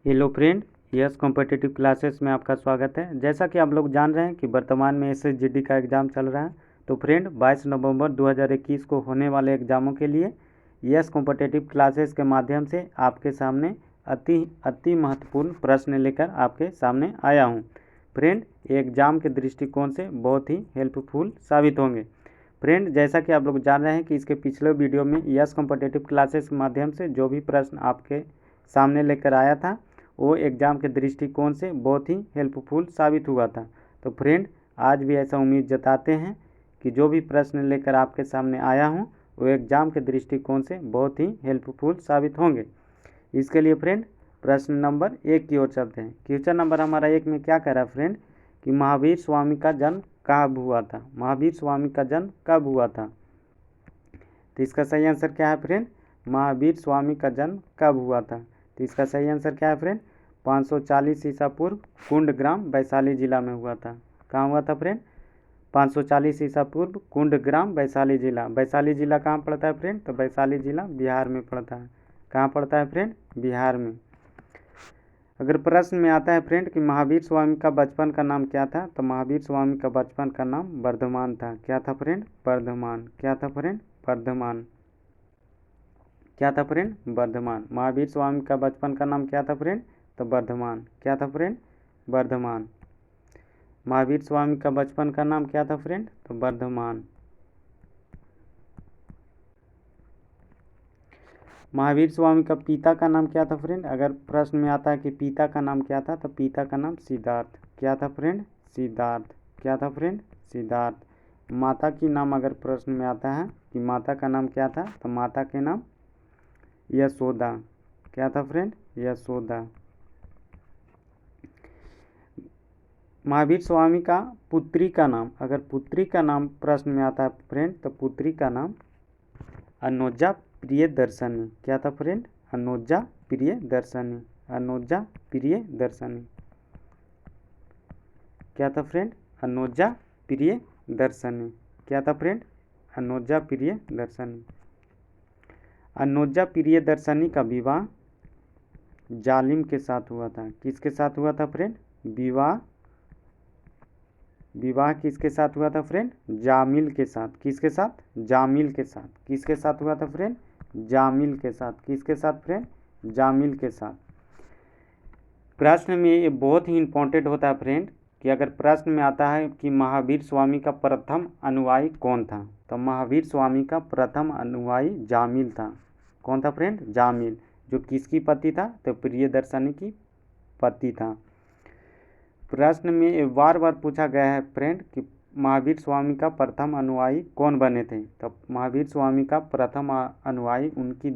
Hello friend, yes competitive classes में आपका स्वागत है। जैसा कि आप लोग जान रहे हैं कि वर्तमान में SSGD का एग्ज़ाम चल रहा है। तो फ्रेंड 22 नवंबर 2021 को होने वाले एग्ज़ामों के लिए यस कॉम्पिटिटिव क्लासेस के माध्यम से आपके सामने अति महत्वपूर्ण प्रश्न लेकर आपके सामने आया हूं। फ्रेंड एग्ज़ाम के दृष्टिकोण से बहुत ही हेल्पफुल साबित होंगे। फ्रेंड जैसा कि आप लोग जान रहे हैं कि इसके पिछले वीडियो में यस कॉम्पिटिटिव क्लासेस के माध्यम से जो भी प्रश्न आपके सामने लेकर आया था वो एग्ज़ाम के दृष्टिकोण से बहुत ही हेल्पफुल साबित हुआ था। तो फ्रेंड आज भी ऐसा उम्मीद जताते हैं कि जो भी प्रश्न लेकर आपके सामने आया हूँ वो एग्ज़ाम के दृष्टिकोण से बहुत ही हेल्पफुल साबित होंगे। इसके लिए फ्रेंड प्रश्न नंबर 1 की ओर चलते हैं। क्वेश्चन नंबर हमारा 1 में क्या कह रहा है फ्रेंड कि महावीर स्वामी का जन्म कब हुआ था। महावीर स्वामी का जन्म कब हुआ था। तो इसका सही आंसर क्या है फ्रेंड, महावीर स्वामी का जन्म कब हुआ था। तो इसका सही आंसर क्या है फ्रेंड, 540 ईसा पूर्व कुंडग्राम वैशाली जिला में हुआ था। कहाँ हुआ था फ्रेंड, 540 ईसा पूर्व कुंडग्राम वैशाली जिला। वैशाली जिला कहाँ पड़ता है फ्रेंड, तो वैशाली जिला बिहार में पड़ता है। कहाँ पड़ता है फ्रेंड, बिहार में। अगर प्रश्न में आता है फ्रेंड कि महावीर स्वामी का बचपन का नाम क्या था, तो महावीर स्वामी का बचपन का नाम वर्धमान था। क्या था फ्रेंड, वर्धमान। क्या था फ्रेंड, वर्धमान। क्या था फ्रेंड, वर्धमान। महावीर स्वामी का बचपन का नाम क्या था फ्रेंड, तो वर्धमान। क्या था फ्रेंड, वर्धमान। महावीर स्वामी का बचपन का नाम क्या था फ्रेंड, तो वर्धमान। महावीर स्वामी का पिता का नाम क्या था फ्रेंड, अगर प्रश्न में आता है कि पिता का नाम क्या था, तो पिता का नाम सिद्धार्थ। क्या था फ्रेंड, सिद्धार्थ। क्या था फ्रेंड, सिद्धार्थ। माता की नाम अगर प्रश्न में आता है कि माता का नाम क्या था, तो माता के नाम यशोदा। क्या था फ्रेंड, यशोदा। महावीर स्वामी का पुत्री का नाम, अगर पुत्री का नाम प्रश्न में आता है फ्रेंड, तो पुत्री का नाम अनुजा प्रियदर्शनी। क्या था फ्रेंड, अनुजा प्रियदर्शनी। अनुजा प्रियदर्शनी। क्या था फ्रेंड, अनुजा प्रियदर्शनी। क्या था फ्रेंड, अनुजा प्रियदर्शनी। अनुजा प्रियदर्शनी का विवाह जालिम के साथ हुआ था। किसके साथ हुआ था फ्रेंड, विवाह किसके साथ हुआ था फ्रेंड, जामिल के साथ। किसके साथ, जामिल के साथ। किसके साथ हुआ था फ्रेंड, जामिल के साथ। किसके साथ फ्रेंड, जामिल के साथ। प्रश्न में ये बहुत ही इंपॉर्टेंट होता है फ्रेंड कि अगर प्रश्न में आता है कि महावीर स्वामी का प्रथम अनुयायी कौन था, तो महावीर स्वामी का प्रथम अनुयायी जामिल था। कौन था फ्रेंड, जामिल। जो किसकी पति था, तो प्रियदर्शनी की पति था। प्रश्न में बार बार पूछा गया है फ्रेंड कि महावीर स्वामी का प्रथम अनुयायी कौन बने थे, तो महावीर स्वामी का प्रथम अनुयायी उनके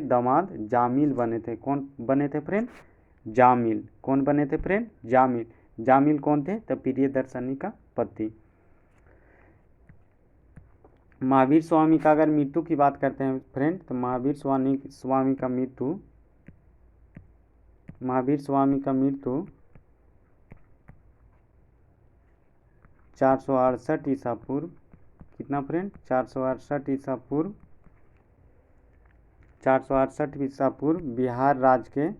दामाद जामिल बने थे। कौन बने थे फ्रेंड, जामिल। कौन बने थे फ्रेंड, जामिल। जामिल कौन थे, तो प्रियदर्शनी का पति। महावीर स्वामी का अगर मृत्यु की बात करते हैं फ्रेंड, तो महावीर स्वामी का मृत्यु 468 ईसा पूर्व, कितना फ्रेंड, 468 ईसा पूर्व, 468 ईसा पूर्व बिहार राज्य के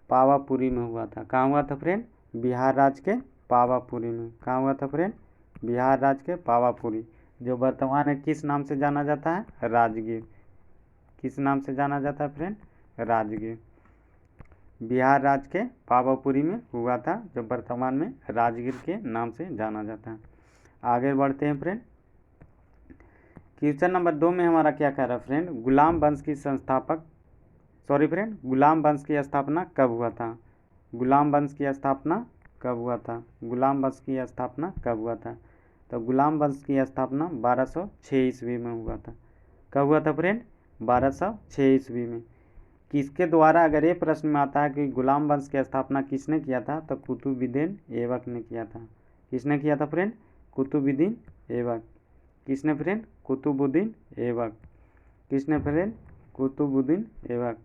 पावापुरी में हुआ था। कहाँ हुआ था फ्रेंड, बिहार राज्य के पावापुरी में। कहाँ हुआ था फ्रेंड, बिहार राज्य के पावापुरी, जो वर्तमान में किस नाम से जाना जाता है, राजगीर। किस नाम से जाना जाता है फ्रेंड, राजगीर। बिहार राज्य के पावापुरी में हुआ था, जो वर्तमान में राजगीर के नाम से जाना जाता है। आगे बढ़ते हैं फ्रेंड। क्वेश्चन नंबर 2 में हमारा क्या कह रहा है फ्रेंड, गुलाम वंश की गुलाम वंश की स्थापना कब हुआ था। गुलाम वंश की स्थापना कब हुआ था। गुलाम वंश की स्थापना कब हुआ था, तो गुलाम वंश की स्थापना 1206 ईस्वी में हुआ था। कब हुआ था फ्रेंड, 1206 ईस्वी में। किसके द्वारा, अगर ये प्रश्न में आता है कि गुलाम वंश की स्थापना किसने किया था, तो कुतुबुद्दीन ऐबक ने किया था। किसने किया था फ्रेंड, कुतुबुद्दीन ऐबक। किसने फ्रेंड, कुतुबुद्दीन ऐबक। किसने फ्रेंड, कुतुबुद्दीन ऐबक।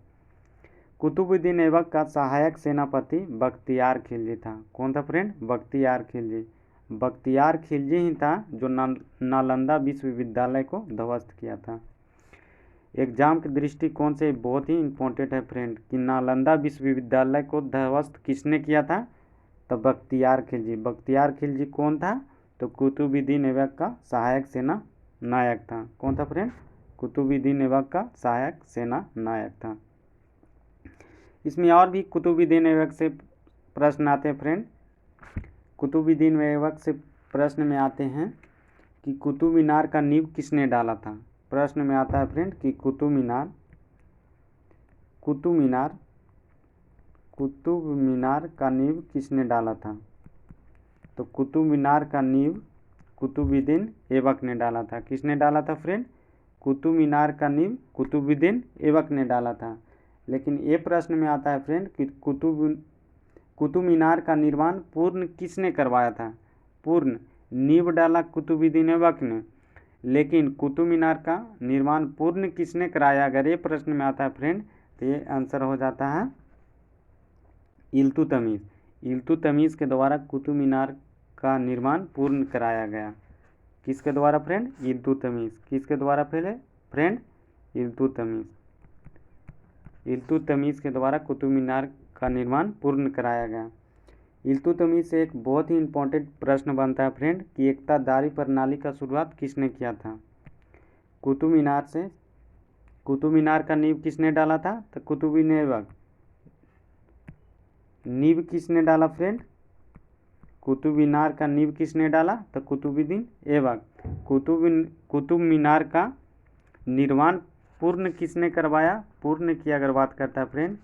कुतुबुद्दीन ऐबक का सहायक सेनापति बख्तियार खिलजी था। कौन था फ्रेंड, बख्तियार खिलजी। बख्तियार खिलजी ही था जो नालंदा विश्वविद्यालय को ध्वस्त किया था। एग्जाम के दृष्टिकोण से बहुत ही इम्पोर्टेंट है फ्रेंड कि नालंदा विश्वविद्यालय को ध्वस्त किसने किया था? तो बख्तियार खिलजी। बख्तियार खिलजी कौन था? तो कुतुबुद्दीन ऐबक का सहायक सेना नायक था। कौन था फ्रेंड? कुतुबुद्दीन ऐबक का सहायक सेना नायक था। इसमें और भी कुतुबुद्दीन ऐबक से प्रश्न आते हैं फ्रेंड। कुतुबुद्दीन ऐबक से प्रश्न में आते हैं कि कुतुब मीनार का नींव किसने डाला था? प्रश्न में आता है फ्रेंड कि कुतुब मीनार का नींव किसने डाला था? तो कुतुब मीनार का नींव कुतुबुद्दीन ऐबक ने डाला था। किसने डाला था फ्रेंड? कुतुब मीनार का नींव कुतुबुद्दीन ऐबक ने डाला था। लेकिन ये प्रश्न में आता है फ्रेंड कि कुतुब मीनार का निर्माण पूर्ण किसने करवाया था? पूर्ण नींव डाला कुतुबुद्दीन ऐबक ने, लेकिन कुतुब मीनार का निर्माण पूर्ण किसने कराया? अगर ये प्रश्न में आता है फ्रेंड तो ये आंसर हो जाता है इल्तुतमिश। इल्तुतमिश के द्वारा कुतुब मीनार का निर्माण पूर्ण कराया गया। किसके द्वारा फ्रेंड? इल्तुतमिश। किसके द्वारा फ्रेंड? इल्तुतमिश। इल्तुतमिश के द्वारा कुतुब मीनार का निर्माण पूर्ण कराया गया। इल्तुतमिश से एक बहुत ही इम्पोर्टेंट प्रश्न बनता है फ्रेंड कि एकतादारी प्रणाली का शुरुआत किसने किया था? कुतुब मीनार का नींव किसने डाला था? तो कुतुबुद्दीन ऐबक। नींव किसने डाला फ्रेंड? कुतुब मीनार का नींव किसने डाला? तो कुतुबुद्दीन ऐबक। कुतुब मीनार का निर्माण पूर्ण किसने करवाया? पूर्ण की अगर बात करता है फ्रेंड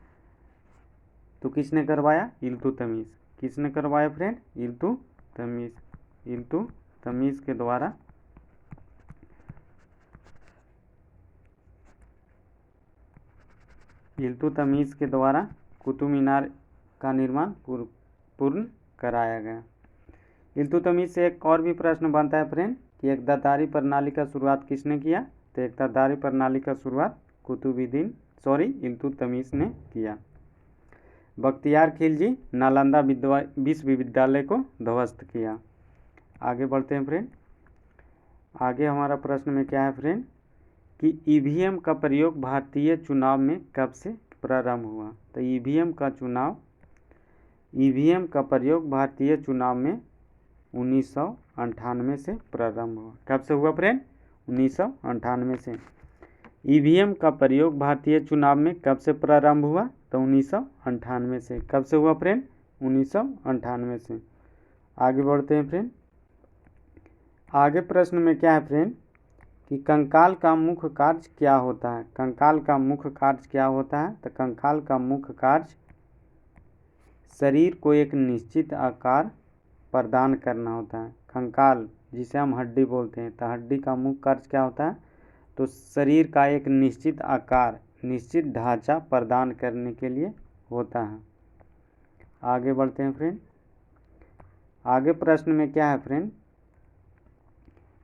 तो किसने करवाया? इल्तुतमिश। किसने करवाया फ्रेंड? इल्तुतमिश। इल्तुतमिश के द्वारा कुतुब मीनार का निर्माण पूर्ण कराया गया। इल्तुतमिश से एक और भी प्रश्न बनता है फ्रेंड कि एकतादारी प्रणाली का शुरुआत किसने किया? तो एकतादारी प्रणाली का शुरुआत इल्तुतमिश ने किया। बख्तियार खिलजी नालंदा विश्वविद्यालय को ध्वस्त किया। आगे बढ़ते हैं फ्रेंड। आगे हमारा प्रश्न में क्या है फ्रेंड कि ईवीएम का प्रयोग भारतीय चुनाव में कब से प्रारंभ हुआ? तो ईवीएम का प्रयोग भारतीय चुनाव में 1998 से प्रारंभ हुआ। कब से हुआ फ्रेंड? 1998 से। ईवीएम का प्रयोग भारतीय चुनाव में कब से प्रारंभ हुआ? तो 1998 से। कब से हुआ फ्रेंड? 1998 से। आगे बढ़ते हैं फ्रेंड। आगे प्रश्न में क्या है फ्रेंड कि कंकाल का मुख्य कार्य क्या होता है? कंकाल का मुख्य कार्य क्या होता है? तो कंकाल का मुख्य कार्य शरीर को एक निश्चित आकार प्रदान करना होता है। कंकाल जिसे हम हड्डी बोलते हैं, तो हड्डी का मुख्य कार्य क्या होता है? तो शरीर का एक निश्चित आकार, निश्चित ढांचा प्रदान करने के लिए होता है। आगे बढ़ते हैं फ्रेंड। आगे प्रश्न में क्या है फ्रेंड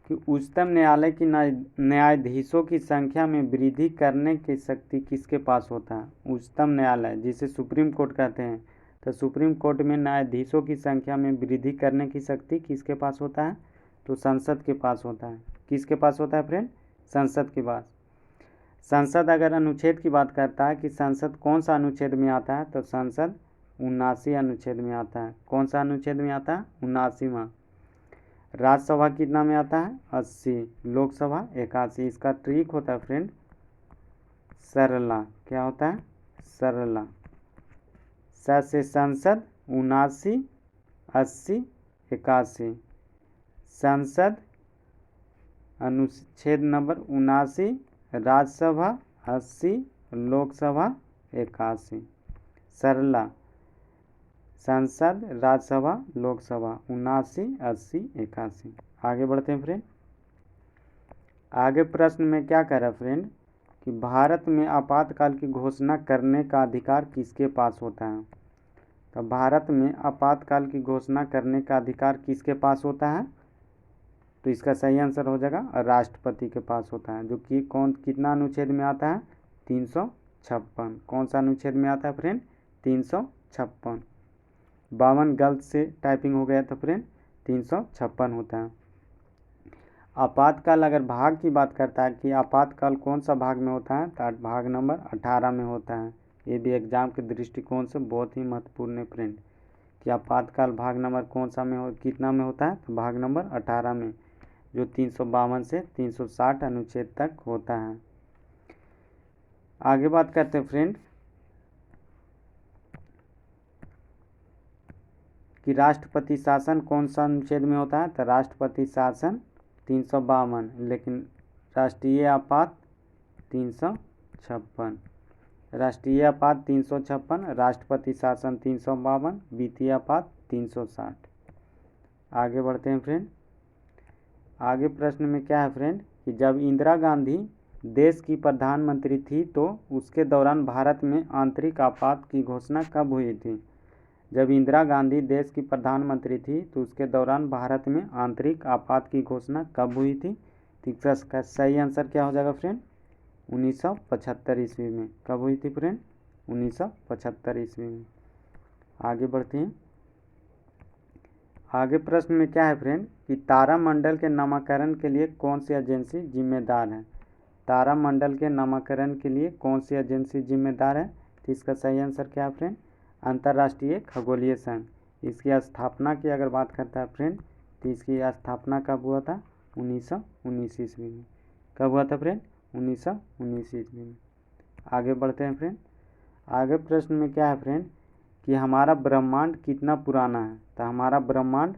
कि उच्चतम न्यायालय की न्यायाधीशों की संख्या में वृद्धि करने की शक्ति किसके पास होता है? उच्चतम न्यायालय जिसे सुप्रीम कोर्ट कहते हैं, तो सुप्रीम कोर्ट में न्यायाधीशों की संख्या में वृद्धि करने की शक्ति किसके पास होता है? तो संसद के पास होता है। किसके पास होता है फ्रेंड? संसद के पास। संसद अगर अनुच्छेद की बात करता है कि संसद कौन सा अनुच्छेद में आता है, तो संसद 79 अनुच्छेद में आता है। कौन सा अनुच्छेद में आता है? 79वां। राज्यसभा कितना में आता है? 80। लोकसभा 81। इसका ट्रिक होता है फ्रेंड सरला। क्या होता है? सरला। से संसद 79, 80, 81। संसद अनुच्छेद नंबर 79, राज्यसभा 80, लोकसभा 81। सरला। संसद, राज्यसभा, लोकसभा 79, 80, 81। आगे बढ़ते हैं फ्रेंड। आगे प्रश्न में क्या कह रहा है फ्रेंड कि भारत में आपातकाल की घोषणा करने का अधिकार किसके पास होता है? तो भारत में आपातकाल की घोषणा करने का अधिकार किसके पास होता है? तो इसका सही आंसर हो जाएगा राष्ट्रपति के पास होता है, जो कि कितना अनुच्छेद में आता है? 356। कौन सा अनुच्छेद में आता है फ्रेंड? 356। 52 गलत से टाइपिंग हो गया था फ्रेंड, 356 होता है। आपातकाल अगर भाग की बात करता है कि आपातकाल कौन सा भाग में होता है, तो भाग नंबर 18 में होता है। ये भी एग्जाम के दृष्टिकोण से बहुत ही महत्वपूर्ण है फ्रेंड, कि आपातकाल भाग नंबर कौन सा में कितना में होता है, तो भाग नंबर 18 में, जो 352 से 360 अनुच्छेद तक होता है। आगे बात करते हैं फ्रेंड कि राष्ट्रपति शासन कौन सा अनुच्छेद में होता है, तो राष्ट्रपति शासन 352, लेकिन राष्ट्रीय आपात 356, राष्ट्रीय आपात 356, राष्ट्रपति शासन 352, वित्तीय आपात 360। आगे बढ़ते हैं फ्रेंड। आगे प्रश्न में क्या है फ्रेंड कि जब इंदिरा गांधी देश की प्रधानमंत्री थी तो उसके दौरान भारत में आंतरिक आपात की घोषणा कब हुई थी। जब इंदिरा गांधी देश की प्रधानमंत्री थी तो उसके दौरान भारत में आंतरिक आपात की घोषणा कब हुई थी। तो इसका सही आंसर क्या हो जाएगा फ्रेंड, 1975 ईस्वी में। कब हुई थी फ्रेंड, 1975 ईस्वी में। आगे बढ़ते हैं। आगे प्रश्न में क्या है फ्रेंड कि तारामंडल के नामकरण के लिए कौन सी एजेंसी जिम्मेदार है। तारामंडल के नामकरण के लिए कौन सी एजेंसी जिम्मेदार है। तो इसका सही आंसर क्या है फ्रेंड, अंतर्राष्ट्रीय खगोलीय संघ। इसकी स्थापना की अगर बात करता है फ्रेंड, तो इसकी स्थापना कब हुआ था, 1919 ईस्वी में। कब हुआ था फ्रेंड, 1919 ईस्वी में। आगे बढ़ते हैं फ्रेंड। आगे प्रश्न में क्या है फ्रेंड कि हमारा ब्रह्मांड कितना पुराना है। तो हमारा ब्रह्मांड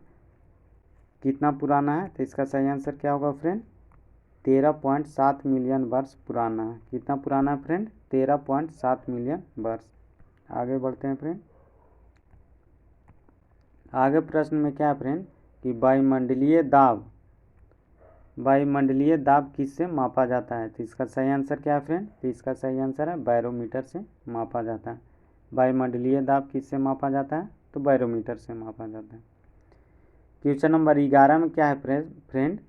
कितना पुराना है, तो इसका सही आंसर क्या होगा फ्रेंड, 13.7 मिलियन वर्ष पुराना है। कितना पुराना है फ्रेंड, 13.7 मिलियन वर्ष। आगे बढ़ते हैं फ्रेंड। आगे प्रश्न में क्या है फ्रेंड कि वायुमंडलीय दाब किससे मापा जाता है। तो इसका सही आंसर क्या है फ्रेंड, तो इसका सही आंसर है बैरोमीटर से मापा जाता है। वायुमंडलीय दाब किससे मापा जाता है, तो बैरोमीटर से मापा जाता है। क्वेश्चन नंबर 11 में क्या है फ्रेंड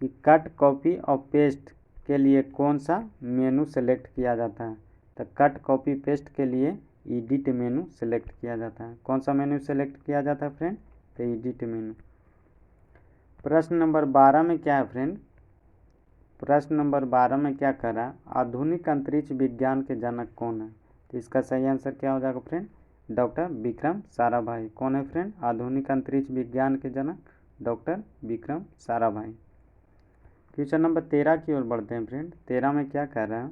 कि कट, कॉपी और पेस्ट के लिए कौन सा मेनू सेलेक्ट किया जाता है। तो कट, कॉपी, पेस्ट के लिए एडिट मेनू सेलेक्ट किया जाता है। कौन सा मेनू सेलेक्ट किया जाता है फ्रेंड, तो एडिट मेनू। प्रश्न नंबर 12 में क्या है फ्रेंड, प्रश्न नंबर 12 में क्या कर रहा है, आधुनिक अंतरिक्ष विज्ञान के जनक कौन है। तो इसका सही आंसर क्या हो जाएगा फ्रेंड, डॉक्टर विक्रम साराभाई। कौन है फ्रेंड, आधुनिक अंतरिक्ष विज्ञान के जनक doctor Vikram Sarabhai. Question number 13 की ओर बढ़ते हैं फ्रेंड। 13 में क्या कह रहा है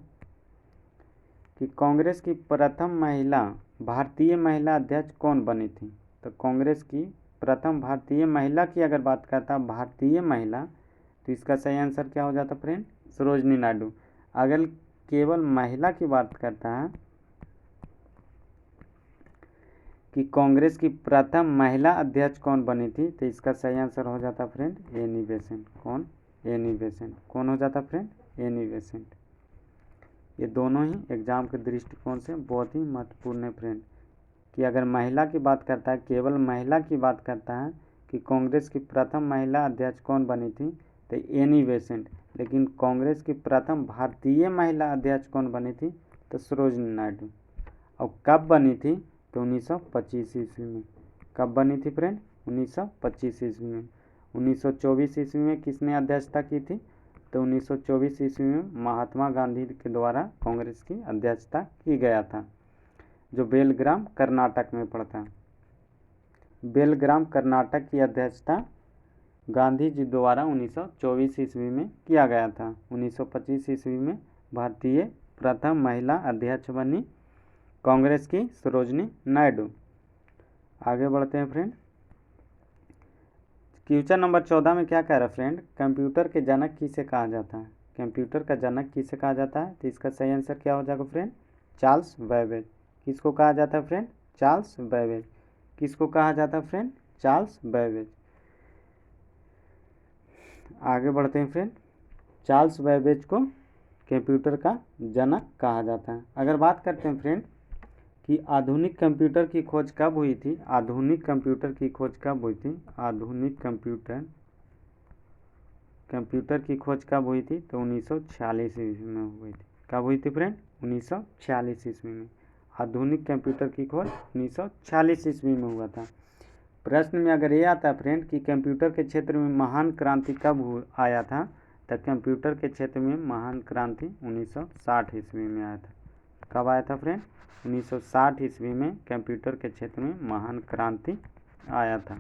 कि कांग्रेस की प्रथम महिला, भारतीय महिला अध्यक्ष कौन बनी थी। तो कांग्रेस की प्रथम भारतीय महिला की अगर बात करता है, भारतीय महिला, तो इसका सही आंसर क्या हो जाता फ्रेंड, सरोजनी नायडू। अगर केवल महिला की बात करता है कि कांग्रेस की प्रथम महिला अध्यक्ष कौन बनी थी, तो इसका सही आंसर हो जाता फ्रेंड एनी बेसेंट। कौन, एनी बेसेंट। कौन हो जाता फ्रेंड, एनी बेसेंट। ये दोनों ही एग्जाम के दृष्टिकोण से बहुत ही महत्वपूर्ण है फ्रेंड, कि अगर महिला की बात करता है, केवल महिला की बात करता है कि कांग्रेस की प्रथम महिला अध्यक्ष कौन बनी थी, तो एनी बेसेंट। लेकिन कांग्रेस की प्रथम भारतीय महिला अध्यक्ष कौन बनी थी, तो सरोजनी नायडू। और कब बनी थी, तो 1925 ईस्वी में। कब बनी थी फ्रेंड, 1925 ईस्वी में। 1924 ईस्वी में किसने अध्यक्षता की थी, तो 1924 ईस्वी में महात्मा गांधी के द्वारा कांग्रेस की अध्यक्षता की गया था, जो बेलग्राम कर्नाटक में पड़ता है। बेलग्राम कर्नाटक की अध्यक्षता गांधी जी द्वारा 1924 ईस्वी में किया गया था। 1925 ईस्वी में भारतीय प्रथम महिला अध्यक्ष बनी कांग्रेस की सरोजनी नायडू। आगे बढ़ते हैं फ्रेंड। क्वेश्चन नंबर 14 में क्या कह रहा है फ्रेंड, कंप्यूटर के जनक किसे कहा जाता है। कंप्यूटर का जनक किसे कहा जाता है, तो इसका सही आंसर क्या हो जाएगा फ्रेंड, चार्ल्स बैबेज। किसको कहा जाता है फ्रेंड, चार्ल्स बैबेज। किसको कहा जाता है फ्रेंड, चार्ल्स बैबेज। आगे बढ़ते हैं फ्रेंड। चार्ल्स बैबेज को कंप्यूटर का जनक कहा जाता है। अगर बात करते हैं फ्रेंड कि आधुनिक कंप्यूटर की खोज कब हुई थी, आधुनिक कंप्यूटर की खोज कब हुई थी, आधुनिक कंप्यूटर की खोज कब हुई थी, तो 1946 ईस्वी में हुई थी। कब हुई थी फ्रेंड, 1946 ईस्वी में। आधुनिक कंप्यूटर की खोज 1946 ईस्वी में हुआ था। प्रश्न में अगर ये आता है फ्रेंड कि कंप्यूटर के क्षेत्र में महान क्रांति कब आया था, तो कंप्यूटर के क्षेत्र में महान क्रांति 1960 ईस्वी में आया था। कब आया था फ्रेंड? 1960 ईस्वी में कंप्यूटर के क्षेत्र में महान क्रांति आया था।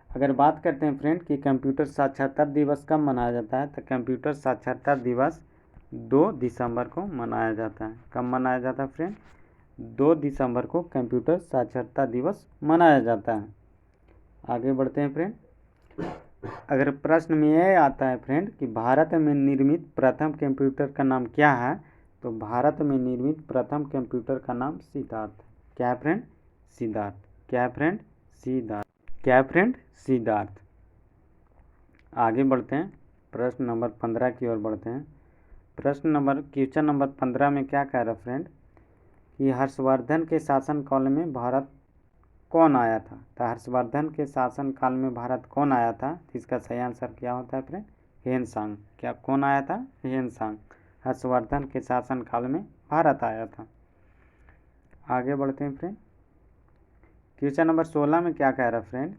अगर बात करते हैं फ्रेंड कि कंप्यूटर साक्षरता दिवस कब मनाया जाता है, तो कंप्यूटर साक्षरता दिवस 2 दिसंबर को मनाया जाता है। कब मनाया जाता है फ्रेंड? 2 दिसंबर को कंप्यूटर साक्षरता दिवस मनाया जाता है। आगे बढ़ते हैं फ्रेंड। अगर प्रश्न में यह आता है फ्रेंड कि भारत में निर्मित प्रथम कंप्यूटर का नाम क्या है, तो भारत में निर्मित प्रथम कंप्यूटर का नाम सिद्धार्थ। क्या है फ्रेंड? सिद्धार्थ। क्या है फ्रेंड? सिद्धार्थ। क्या है फ्रेंड? सिद्धार्थ। आगे बढ़ते हैं, प्रश्न नंबर 15 की ओर बढ़ते हैं। क्वेश्चन नंबर 15 में क्या कह रहा है फ्रेंड कि हर्षवर्धन के शासनकाल में भारत कौन आया था? तो हर्षवर्धन के शासनकाल में भारत कौन आया था? तो इसका सही आंसर क्या होता है फ्रेंड? ह्वेनसांग। क्या कौन आया था? ह्वेनसांग। हर्षवर्धन के शासनकाल में भारत आया था। आगे बढ़ते हैं फ्रेंड। क्वेश्चन नंबर 16 में क्या कह रहा है फ्रेंड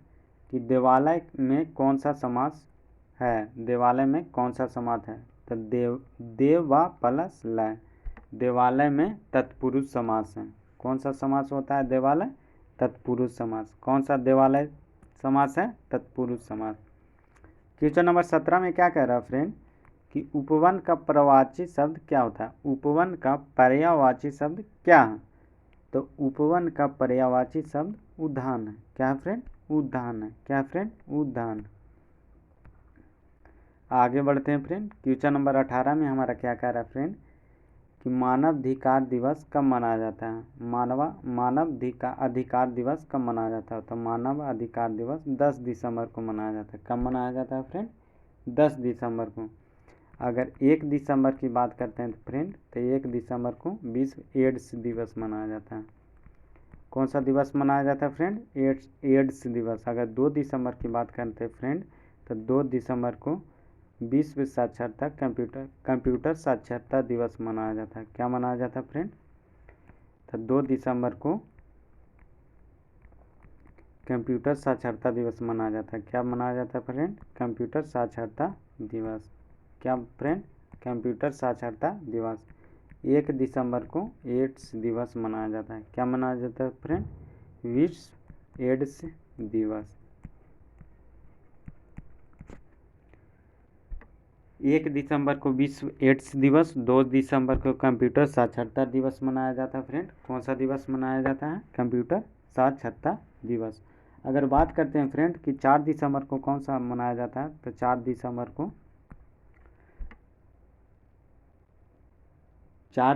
कि देवालय में कौन सा समास है? देवालय में कौन सा समास है? तो देव व प्लस लय। देवालय में तत्पुरुष समास है। कौन सा समास होता है? देवालय तत्पुरुष समास। कौन सा देवालय समास है? तत्पुरुष समास। क्वेश्चन नंबर 17 में क्या कह रहा है फ्रेंड कि उपवन का पर्यायवाची शब्द क्या होता है? उपवन का पर्यायवाची शब्द क्या है? तो उपवन का पर्यायवाची शब्द उद्यान है। क्या है फ्रेंड? उद्यान है। क्या है फ्रेंड? उद्यान। आगे बढ़ते हैं फ्रेंड। क्वेश्चन नंबर 18 में हमारा क्या कह रहा है फ्रेंड कि मानवाधिकार दिवस कब मनाया जाता है? मानवाधिकार दिवस कब मनाया जाता है? तो मानव अधिकार दिवस 10 दिसंबर को मनाया जाता है। कब मनाया जाता है फ्रेंड? 10 दिसंबर को। अगर 1 दिसंबर की बात करते हैं तो फ्रेंड, तो 1 दिसंबर को विश्व एड्स दिवस मनाया जाता है। कौन सा दिवस मनाया जाता है फ्रेंड? एड्स दिवस। अगर 2 दिसंबर की बात करते हैं फ्रेंड, तो 2 दिसंबर को विश्व साक्षरता कंप्यूटर साक्षरता दिवस मनाया जाता है। क्या मनाया जाता है फ्रेंड? तो 2 दिसंबर को कंप्यूटर साक्षरता दिवस मनाया जाता है। क्या मनाया जाता है फ्रेंड? कंप्यूटर साक्षरता दिवस। क्या फ्रेंड? कंप्यूटर साक्षरता दिवस। 1 दिसंबर को एड्स दिवस मनाया जाता है। क्या मनाया जाता है फ्रेंड? विश्व एड्स दिवस। 1 दिसंबर को विश्व एड्स दिवस, 2 दिसंबर को कंप्यूटर साक्षरता दिवस मनाया जाता है फ्रेंड। कौन सा दिवस मनाया जाता है? कंप्यूटर साक्षरता दिवस। अगर बात करते हैं फ्रेंड कि 4 दिसंबर को कौन सा मनाया जाता है, तो 4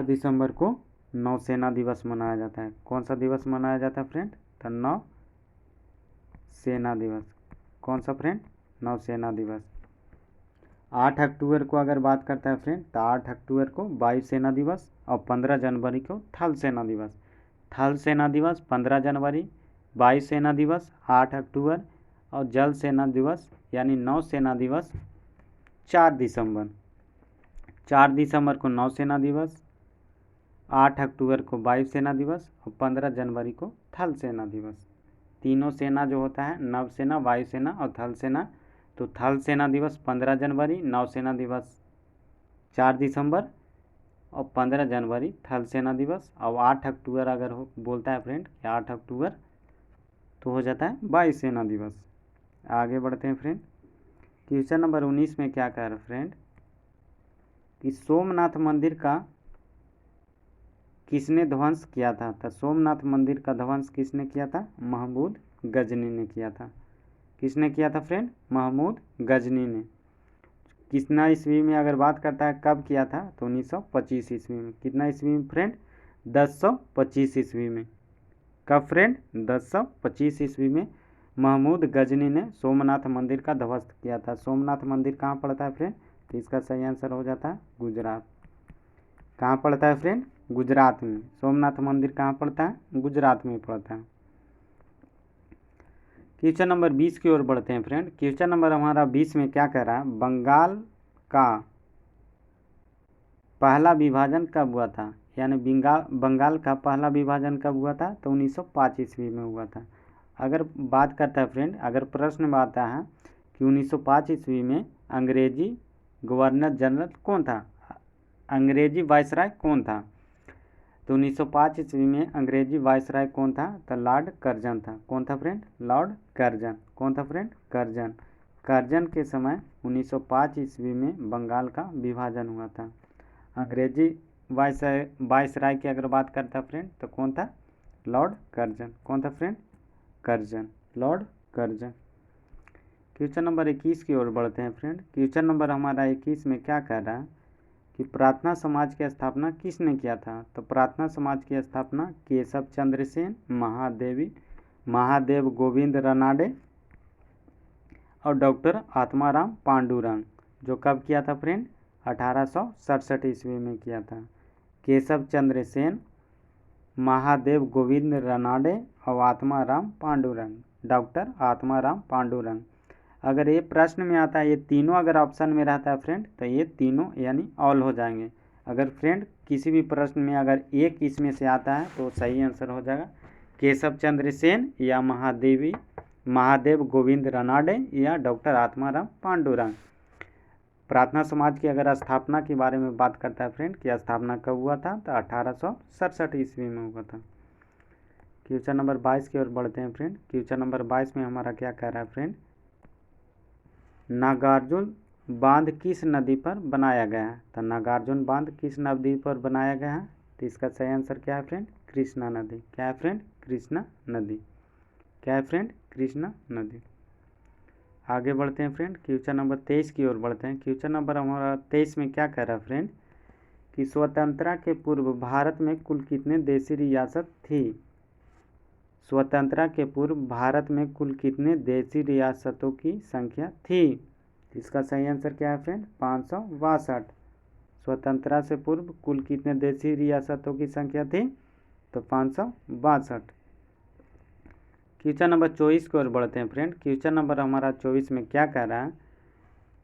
दिसंबर को नौसेना दिवस मनाया जाता है। कौन सा दिवस मनाया जाता है फ्रेंड? तो नौसेना दिवस। कौन सा फ्रेंड? नौसेना दिवस। 8 अक्टूबर को अगर बात करता है फ्रेंड, तो 8 अक्टूबर को वायुसेना दिवस और 15 जनवरी को थल सेना दिवस। थल सेना दिवस 15 जनवरी, वायुसेना दिवस 8 अक्टूबर और जल सेना दिवस यानी नौसेना दिवस 4 दिसंबर। 4 दिसंबर को नौसेना दिवस, 8 अक्टूबर को वायुसेना दिवस और 15 जनवरी को थल सेना दिवस। तीनों सेना जो होता है, नवसेना, वायुसेना और थल सेना, तो थल सेना दिवस 15 जनवरी, नौसेना दिवस 4 दिसंबर और 15 जनवरी थल सेना दिवस। और 8 अक्टूबर अगर बोलता है फ्रेंड कि 8 अक्टूबर तो हो जाता है वायुसेना दिवस। आगे बढ़ते हैं फ्रेंड। क्वेश्चन नंबर 19 में क्या कह रहा है फ्रेंड कि सोमनाथ मंदिर का किसने ध्वंस किया था? तो सोमनाथ मंदिर का ध्वंस किसने किया था? महमूद गजनी ने किया था। किसने किया था फ्रेंड? महमूद गजनी ने। कितना ईस्वी में अगर बात करता है कब किया था? तो 1925 ईस्वी में। कितना ईस्वी में फ्रेंड? 1025 ईस्वी में। कब फ्रेंड? 1025 ईस्वी में महमूद गजनी ने सोमनाथ मंदिर का ध्वस्त किया था। सोमनाथ मंदिर कहाँ पड़ता है फ्रेंड? तो इसका सही आंसर हो जाता है गुजरात। कहाँ पड़ता है फ्रेंड? गुजरात में। सोमनाथ मंदिर कहाँ पड़ता है? गुजरात में पड़ता है। क्वेश्चन नंबर 20 की ओर बढ़ते हैं फ्रेंड। क्वेश्चन नंबर हमारा 20 में क्या कह रहा है? बंगाल का पहला विभाजन कब हुआ था? यानी बंगाल का पहला विभाजन कब हुआ था? तो 1905 ईस्वी में हुआ था। अगर बात करता है फ्रेंड, अगर प्रश्न में आता है कि 1905 ईस्वी में अंग्रेजी गवर्नर जनरल कौन था, अंग्रेजी वायसराय कौन था। तो 1905 ईस्वी में अंग्रेजी वायसराय कौन था, तो लॉर्ड कर्जन था। कौन था फ्रेंड, लॉर्ड कर्जन। कौन था फ्रेंड, कर्जन। कर्जन के समय 1905 ईस्वी में बंगाल का विभाजन हुआ था। अंग्रेजी वायसराय की अगर बात करता फ्रेंड तो कौन था, लॉर्ड कर्जन। कौन था friend, Curzon, Lord Curzon. Question number 21 की ओर बढ़ते हैं फ्रेंड। क्वेश्चन नंबर हमारा 21 में क्या कह रहा है कि प्रार्थना समाज की स्थापना किसने किया था। तो प्रार्थना समाज की स्थापना केशव चंद्र सेन, महादेव गोविंद रनाडे और डॉक्टर आत्माराम पांडुरंग, जो कब किया था फ्रेंड, 1867 ईस्वी में किया था। केशव चंद्र सेन, महादेव गोविंद रनाडे और आत्माराम पांडुरंग, डॉक्टर आत्माराम पांडुरंग। अगर ये प्रश्न में आता है, ये तीनों अगर ऑप्शन में रहता है फ्रेंड तो ये तीनों यानी ऑल हो जाएंगे। अगर फ्रेंड किसी भी प्रश्न में अगर एक इसमें से आता है तो सही आंसर हो जाएगा केशव चंद्र सेन या महादेव गोविंद रनाडे या डॉक्टर आत्माराम पांडुरंग। प्रार्थना समाज की अगर स्थापना के बारे में बात करता है फ्रेंड कि स्थापना कब हुआ था, तो 1867 ईस्वी में हुआ था। क्वेश्चन नंबर 22 की ओर बढ़ते हैं फ्रेंड। क्वेश्चन नंबर 22 में हमारा क्या कह रहा है फ्रेंड, नागार्जुन बांध किस नदी पर बनाया गया है। तो नागार्जुन बांध किस नदी पर बनाया गया है, तो इसका सही आंसर क्या है फ्रेंड, कृष्णा नदी। क्या है फ्रेंड, कृष्णा नदी। क्या है फ्रेंड, कृष्णा नदी। आगे बढ़ते हैं फ्रेंड। क्वेश्चन नंबर 23 की ओर बढ़ते हैं। क्वेश्चन नंबर हमारा 23 में क्या कह रहा है फ्रेंड कि स्वतंत्रता के पूर्व भारत में कुल कितने देशी रियासत थी। स्वतंत्रता के पूर्व भारत में कुल कितने देशी रियासतों की संख्या थी। इसका सही आंसर क्या है फ्रेंड, 562। स्वतंत्रता से पूर्व कुल कितने देशी रियासतों की संख्या थी, तो 562। क्वेश्चन नंबर 24 की ओर बढ़ते हैं फ्रेंड। क्वेश्चन नंबर हमारा 24 में क्या कह रहा है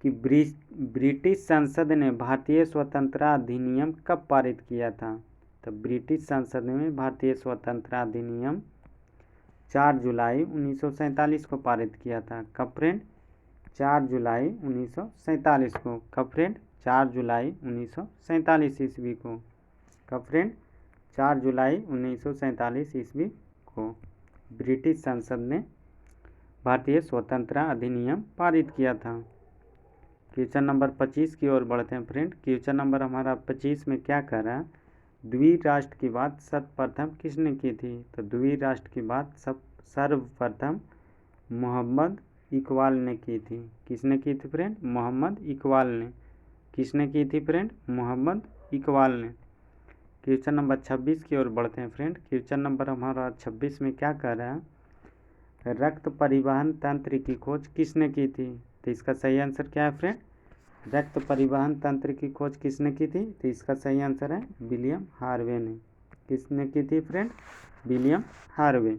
कि ब्रिटिश संसद ने भारतीय स्वतंत्रता अधिनियम कब पारित किया था। तो ब्रिटिश संसद ने भारतीय स्वतंत्रता अधिनियम 4 जुलाई 1947 को पारित किया था। कब फ्रेंड, 4 जुलाई 1947 को। कब फ्रेंड, 4 जुलाई 1947 ईस्वी को। कब फ्रेंड, 4 जुलाई 1947 ईस्वी को ब्रिटिश संसद ने भारतीय स्वतंत्रता अधिनियम पारित किया था। क्वेश्चन नंबर 25 की ओर बढ़ते हैं फ्रेंड। क्वेश्चन नंबर हमारा 25 में क्या कह रहा है, द्विराष्ट्र की बात सर्वप्रथम किसने की थी। तो द्विराष्ट्र की बात सर्वप्रथम मोहम्मद इकबाल ने की थी। किसने की थी फ्रेंड, मोहम्मद इकबाल ने। किसने की थी फ्रेंड, मोहम्मद इकबाल ने। क्वेश्चन नंबर 26 की ओर बढ़ते हैं फ्रेंड। क्वेश्चन नंबर हमारा 26 में क्या कह रहा है, रक्त परिवहन तंत्र की खोज किसने की थी। तो इसका सही आंसर क्या है फ्रेंड, रक्त परिवहन तंत्र की खोज किसने की थी। तो इसका सही आंसर है विलियम हार्वे ने। किसने की थी friend, William Harvey.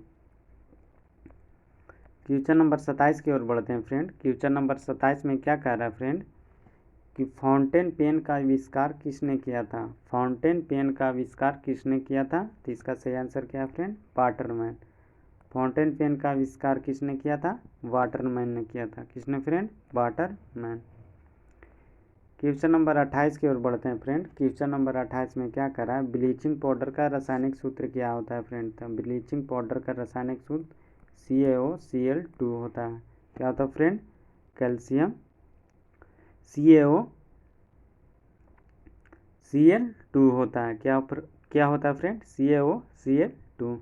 Question number 27 की ओर बढ़ते हैं फ्रेंड। क्वेश्चन नंबर 27 में क्या कह रहा है फ्रेंड कि फाउंटेन पेन का आविष्कार किसने किया था। फाउंटेन पेन का आविष्कार किसने किया था। तो इसका सही आंसर क्या है फ्रेंड, वाटरमैन। फाउंटेन पेन का आविष्कार किसने किया था, वाटरमैन ने किया था। किसने फ्रेंड, वाटरमैन। क्वेश्चन नंबर 28 की ओर बढ़ते हैं फ्रेंड। क्वेश्चन नंबर 28 में क्या कर रहा है, ब्लीचिंग पाउडर का रासायनिक सूत्र क्या होता है फ्रेंड। तो ब्लीचिंग पाउडर का रासायनिक सूत्र CaOCl2 होता है। क्या होता है फ्रेंड, कैल्शियम CaOCl2 होता है। क्या होता है friend, CaOCl2।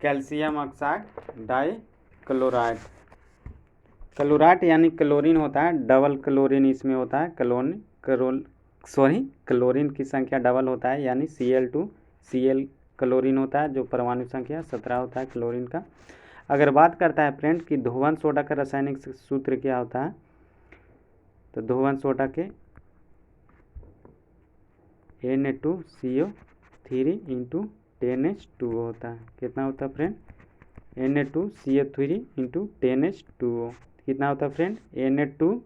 Calcium oxide dichloride. Chloride यानी क्लोरीन होता है, डबल क्लोरीन इसमें होता है। क्लोरीन की संख्या डबल होता है, यानी Cl2 Cl क्लोरीन होता है, जो परमाणु संख्या 17 होता है क्लोरीन का। अगर बात करता है फ्रेंड कि धोवन सोडा का रासायनिक सूत्र क्या होता है, तो धोवन सोडा के Na2CO3 × 10H2O होता है। कितना होता है फ्रेंड, Na2CO3 × 10H2O। कितना होता है फ्रेंड, Na2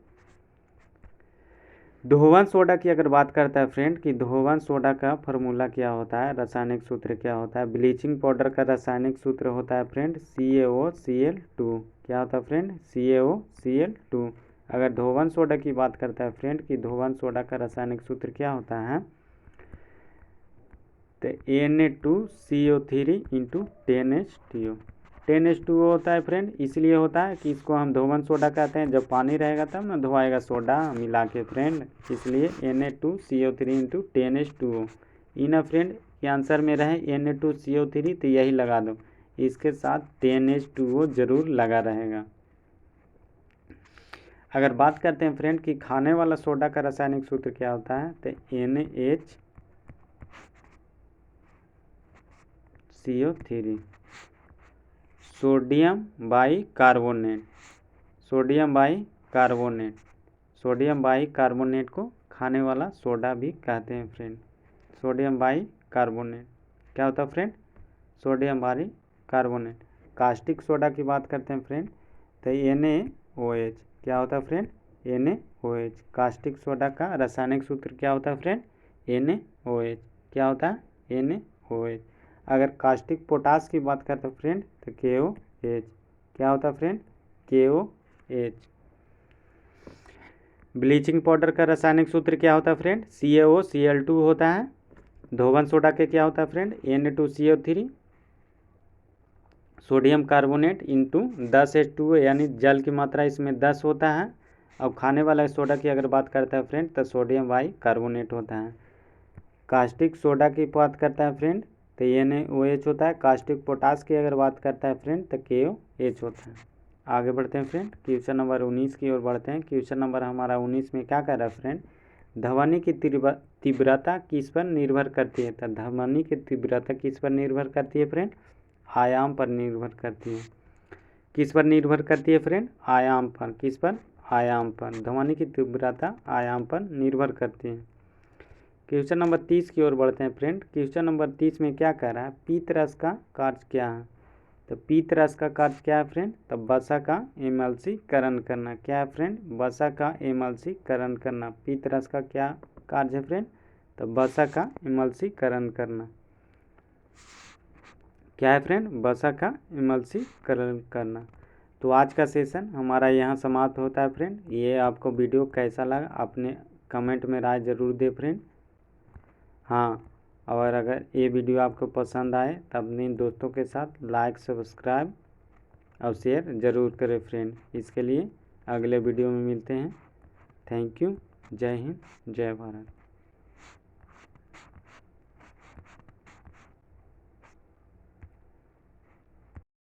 धोवन सोडा की अगर बात करता है फ्रेंड कि धोवन सोडा का फार्मूला क्या होता है, रासायनिक सूत्र क्या होता है। ब्लीचिंग पाउडर का रासायनिक सूत्र होता है फ्रेंड CaOCl2। क्या होता है फ्रेंड, CaOCl2। अगर धोवन सोडा की बात करता है फ्रेंड कि धोवन सोडा का रासायनिक सूत्र क्या होता है, तो Na2CO3 × 10H2O। 10H2O होता है फ्रेंड, इसलिए होता है कि इसको हम धोवन सोडा कहते हैं। जब पानी रहेगा तब ना धोआएगा सोडा मिला के फ्रेंड, इसलिए Na2CO3 × 10H2O। इन फ्रेंड के आंसर में रहे Na2CO3 तो यही लगा दो, इसके साथ 10H2O जरूर लगा रहेगा। अगर बात करते हैं फ्रेंड कि खाने वाला सोडा का रासायनिक सूत्र क्या होता है, तो NaCO3 sodium bicarbonate. Sodium bicarbonate को खाने वाला सोडा भी कहते हैं फ्रेंड। सोडियम बाइकार्बोनेट क्या होता है friend, sodium bicarbonate. Caustic soda की बात करते हैं फ्रेंड, तो NaOH क्या होता है फ्रेंड, NaOH। कास्टिक सोडा का रासायनिक सूत्र क्या होता है फ्रेंड, NaOH। क्या होता है, NaOH। अगर कास्टिक पोटास की बात करते हैं फ्रेंड, तो KOH। क्या होता है फ्रेंड, KOH। ब्लीचिंग पाउडर का रासायनिक सूत्र क्या होता है फ्रेंड, CaOCl2 होता है। धोवन सोडा के क्या होता है friend, Na2CO3 sodium carbonate into 10H2O, यानी जल की मात्रा इसमें 10 होता है। अब खाने वाला सोडा की अगर बात करता है फ्रेंड, तो सोडियम बाइकार्बोनेट होता है। कास्टिक सोडा की बात करता है फ्रेंड, तो NaOH होता है। कास्टिक पोटास की अगर बात करता है फ्रेंड, तो KOH होता है। आगे बढ़ते हैं फ्रेंड, क्वेश्चन नंबर 19 की ओर बढ़ते हैं। क्वेश्चन नंबर हमारा 19 में क्या कर रहा है फ्रेंड, ध्वनि की तीव्रता किस पर निर्भर करती है। तो ध्वनि की तीव्रता किस पर निर्भर करती है फ्रेंड, आयाम पर निर्भर करती है। किस पर निर्भर करती है फ्रेंड, आयाम पर। किस पर, आयाम पर। ध्वनि की तीव्रता आयाम पर निर्भर करती है। क्वेश्चन नंबर 30 की ओर बढ़ते हैं फ्रेंड। क्वेश्चन नंबर 30 में क्या कह रहा है, पीत रस का कार्य क्या है। तो पीत रस का कार्य क्या है फ्रेंड, तो वसा का एमल्सीकरण करना। क्या है फ्रेंड, वसा का एमल्सीकरण करना। पीत रस का क्या कार्य है फ्रेंड, तो वसा का एमल्सीकरण करना। क्या है फ्रेंड, वसा का एमल्सीकरण करना। तो आज का सेशन हमारा यहाँ समाप्त होता है फ्रेंड। ये आपको वीडियो कैसा लगा अपने कमेंट में राय ज़रूर दे फ्रेंड। हाँ, और अगर ये वीडियो आपको पसंद आए तो अपने दोस्तों के साथ लाइक, सब्सक्राइब और शेयर ज़रूर करें फ्रेंड। इसके लिए अगले वीडियो में मिलते हैं। Thank you. जय हिंद, जय भारत।